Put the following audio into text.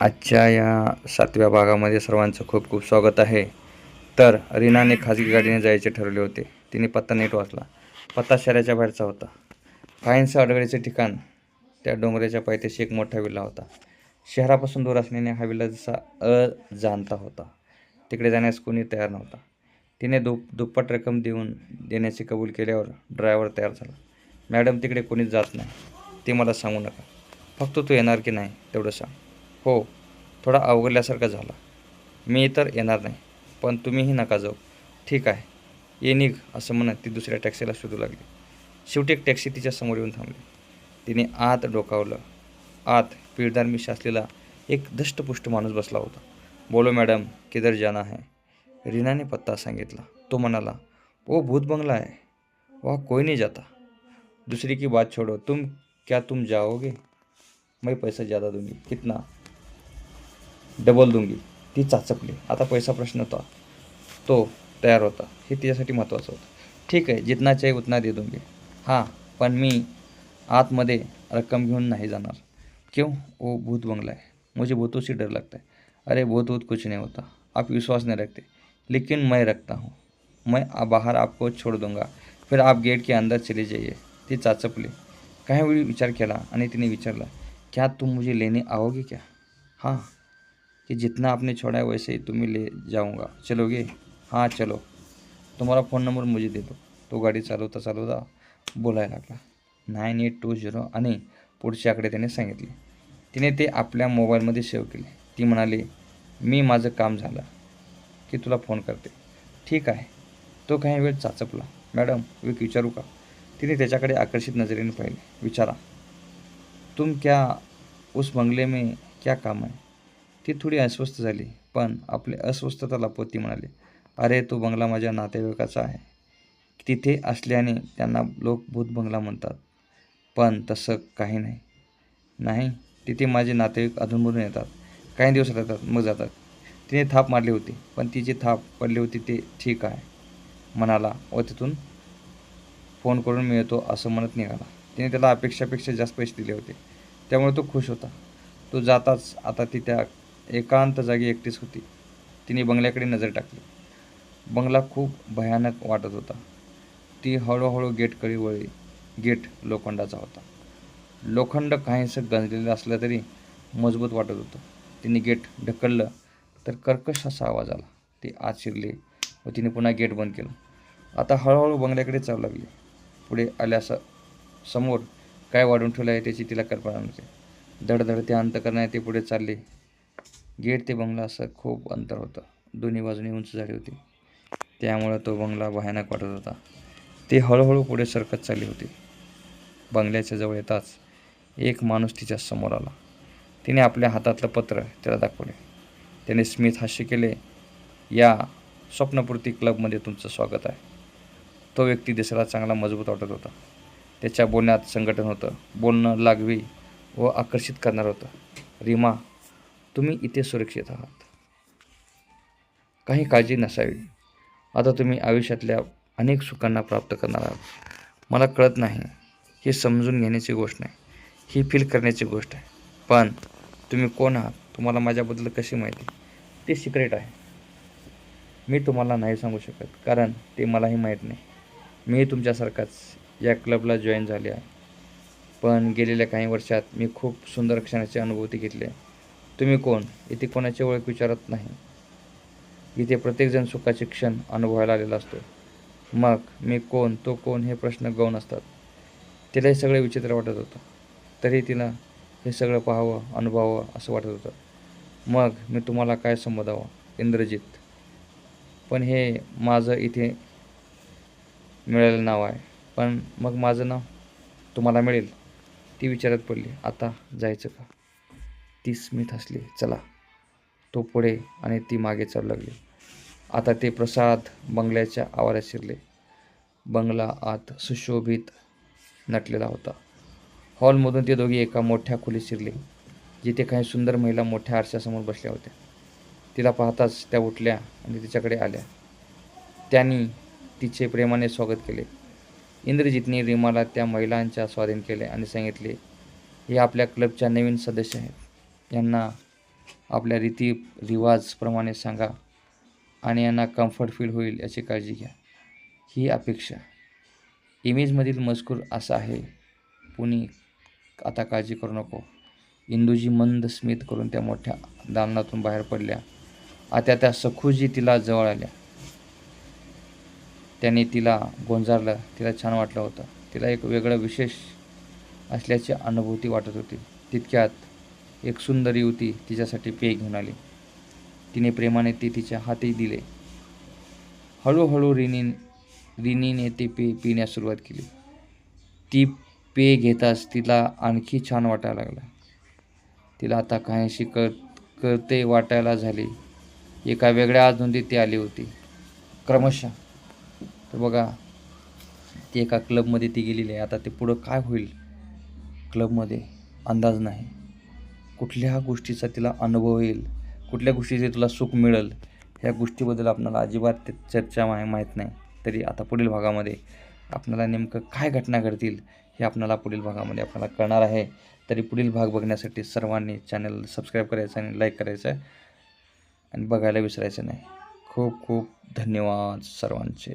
आजच्या या 7व्या भागामध्ये सर्वांचं खूप खूप स्वागत आहे. तर रीनाने खाजगी गाडीने जायचे ठरवले होते. तिने पत्ता नीट वाचला. पत्ता शहराच्या बाहेरचा होता. काहींचं अडगळीचे ठिकाण त्या डोंगराच्या पायथ्याशी एक मोठा विल्ला होता. शहरापासून दूर असल्याने हा विल्ला जसा अजाणता होता. तिकडे जाण्यास कोणी तयार नव्हता. तिने दुप्पट रक्कम देण्याचे कबूल केल्यावर ड्रायव्हर तयार झाला. मॅडम, तिकडे कोणीच जात नाही. ते मला सांगू नका. फक्त तू येणार की नाही तेवढं सांग. हो, थोडा अवघडल्यासारखा झाला. मी तर येणार नाही, पण तुम्हीही नका जाऊ. ठीक आहे, ये निघ, असं म्हणत ती दुसऱ्या टॅक्सीला शोधू लागली. शेवटी एक टॅक्सी तिच्या समोर येऊन थांबली. तिने आत डोकावलं. आत पिळदार मिशी असलेला एक धष्टपुष्ट माणूस बसला होता. बोलो मॅडम, किधर जाना है? रीनाने पत्ता सांगितला. तो म्हणाला, ओ भूत बंगला है, वहाँ कोई नहीं जाता. दूसरी की बात छोड़ो, तुम जाओगे? मैं पैसा ज़्यादा दूंगी. कितना? डबल दूंगी. ती चाचपली. आता पैसा प्रश्न होता. तो तयार होता. हे तिच्यासाठी महत्त्वाचं होतं. ठीक आहे, जितना चाहिए उतना दे दूंगी. हां, पण मी आतमध्ये रक्कम घेऊन नहीं जाणार. क्यों? वो भूत बंगला है. मुझे भूतों से डर लगता है. अरे भूत वूत कुछ नहीं होता. आप विश्वास नहीं रखते, लेकिन मैं रखता हूँ. मैं बाहर आपको छोड़ दूंगा, फिर आप गेट के अंदर चले जाइए. ती चाचपली. काही वेळी विचार केला आणि तिने विचारला, क्या तुम मुझे लेने आओगे क्या? हाँ. कि जितना आपने छोड़ा है वैसे ही तुम्हें ले जाऊंगा. चलोगे? हाँ चलो. तुम्हारा फ़ोन नंबर मुझे दे दो. तो गाडी चालवता चालवता बोलायला लागला. 9820 आणि पुढचे आकडे त्याने सांगितले. तिने ते आपल्या मोबाईलमध्ये सेव्ह केले. ती म्हणाली, मी माझं काम झालं की तुला फोन करते. ठीक आहे. तो काही वेळ चाचपला. मॅडम, एक विचारू का? तिने त्याच्याकडे आकर्षित नजरेने पाहिले. विचारा. तुम क्या उस बंगले में क्या काम है? ती थोडी अस्वस्थ झाली, पण आपली अस्वस्थता लपवत ती म्हणाली, अरे तो बंगला माझ्या नातेवाईकाचा आहे. तिथे असल्याने त्यांना लोक भूत बंगला म्हणतात. पण तसं काही नाही. नाही, तिथे माझे नातेवाईक अधूनमधून येतात. काही दिवस राहतात, मग जातात. तिने थाप मारली होती, पण ती जी थाप पडली होती ते ठीक आहे म्हणाला व तिथून फोन करून मिळतो असं म्हणत निघाला. तिने त्याला अपेक्षापेक्षा जास्त पैसे दिले होते, त्यामुळे तो खुश होता. तो जाताच आता ती त्या एकांत जागी एकटीच होती. तिने बंगल्याकडे नजर टाकली. बंगला खूप भयानक वाटत होता. ती हळूहळू गेटकडे वळली. गेट लोखंडाचा होता. लोखंड काहीसं गंजलेलं असलं तरी मजबूत वाटत होतं. तिने गेट ढकललं तर कर्कश असा आवाज आला. ती आत शिरली व तिने पुन्हा गेट बंद केलं. आता हळूहळू बंगल्याकडे चालू लागली. पुढे आल्यास समोर काय वाढून ठेवलं आहे त्याची तिला कल्पना नव्हती. धडधडते अंतकरणाने ते पुढे चालले. गेट ते बंगला असं खूप अंतर होतं. दोन्ही बाजूनी उंच झाडी होती, त्यामुळं तो बंगला भयानक वाटत होता. ती हळूहळू पुढे सरकत चालली होती. बंगल्याच्या जवळ येताच एक माणूस तिच्या समोर आला. तिने आपल्या हातातलं पत्र त्याला दाखवले. त्याने स्मित हास्य केले. या स्वप्नपूर्ती क्लबमध्ये तुमचं स्वागत आहे. तो व्यक्ती दिसायला चांगला मजबूत वाटत होता. त्याच्या बोलण्यात संघटन होतं. बोलणं लागवी व आकर्षित करणार होतं. रीमा, तुम्ही इथे सुरक्षित आहात. काही काळजी नसावी. आता तुम्ही आयुष्यातल्या अनेक सुखांना प्राप्त करणार आहात. मला कळत नाही, ही समजून घेण्याची गोष्ट नाही, ही फील करण्याची गोष्ट आहे. पण तुम्ही कोण आहात, तुम्हाला माझ्याबद्दल कशी माहिती, ते सिक्रेट आहे. मी तुम्हाला नाही सांगू शकत, कारण ते मलाही माहीत नाही. मी तुमच्यासारखाच या क्लबला जॉईन झाले आहे. पण गेलेल्या काही वर्षात मी खूप सुंदर क्षणाची अनुभूती घेतली आहे. तुम्ही कोण? इथे कोणाची ओळख विचारत नाही. इथे प्रत्येकजण सुखाचे क्षण अनुभवायला आलेला असतो. मग मी कोण, तो कोण हे प्रश्न गौण असतात. तिला हे सगळं विचित्र वाटत होतं. तरी तिला हे सगळं पाहावं, अनुभवावं असं वाटत होतं. मग मी तुम्हाला काय संबोधावं? इंद्रजित. पण हे माझं इथे मिळालेलं नाव आहे. पण मग माझं नाव तुम्हाला मिळेल? ती विचारात पडली. आता जायचं का? ती स्मित हसली. चला. तो पुढे आणि ती मागे चालू लागली. आता ते प्रसाद बंगल्याच्या आवारात शिरले. बंगला आत सुशोभित नटलेला होता. हॉलमधून ते दोघे एका मोठ्या खोलीत शिरले, जिथे काही सुंदर महिला मोठ्या आरशासमोर बसल्या होत्या. तिला पाहताच त्या उठल्या आणि तिच्याकडे आल्या. त्यांनी तिचे प्रेमाने स्वागत केले. इंद्रजितने रीमाला त्या महिलांच्या स्वाधीन केले आणि सांगितले, हे आपल्या क्लबच्या नवीन सदस्य आहेत. यांना आपल्या रीती रिवाजप्रमाणे सांगा आणि यांना कम्फर्ट फील होईल याची काळजी घ्या, ही अपेक्षा. इमेजमधील मजकूर असा आहे. कुणी आता काळजी करू नको. इंदूजी मंद स्मित करून त्या मोठ्या दालनातून बाहेर पडल्या. आता त्या सखूजी तिला जवळ आल्या. त्याने तिला गोंजारलं. तिला छान वाटलं होतं. तिला एक वेगळं विशेष असल्याची अनुभूती वाटत होती. तितक्यात एक सुंदर युवती तिच्यासाठी पेय घेऊन आली. तिने प्रेमाने ते तिच्या हाती दिले. हळूहळू रिनीने ते पेय पिण्यास सुरुवात केली. ती पेय घेताच तिला आणखी छान वाटायला लागलं. तिला आता काहीशी कळते वाटायला झाली. एका वेगळ्या आनंदी ती आली होती. क्रमशः तर बघा, ती एका क्लबमध्ये ती गेलेली आहे. आता ते पुढं काय होईल क्लबमध्ये अंदाज नाही. कुठल्या गोष्टीचा तिला अनुभव येईल, कुठल्या गोष्टीचे तुला सुख मिळेल, ह्या गोष्टीबद्दल आपल्याला अजिबात चर्चा माहीत नाही. तरी आता पुढील भागामध्ये आपल्याला नेमकं काय घटना घडतील हे आपल्याला पुढील भागामध्ये आपल्याला कळणार आहे. तरी पुढील भाग बघण्यासाठी सर्वांनी चॅनल सबस्क्राईब करायचं आणि लाईक करायचं आणि बघायला विसरायचं नाही. खूप खूप धन्यवाद सर्वांचे.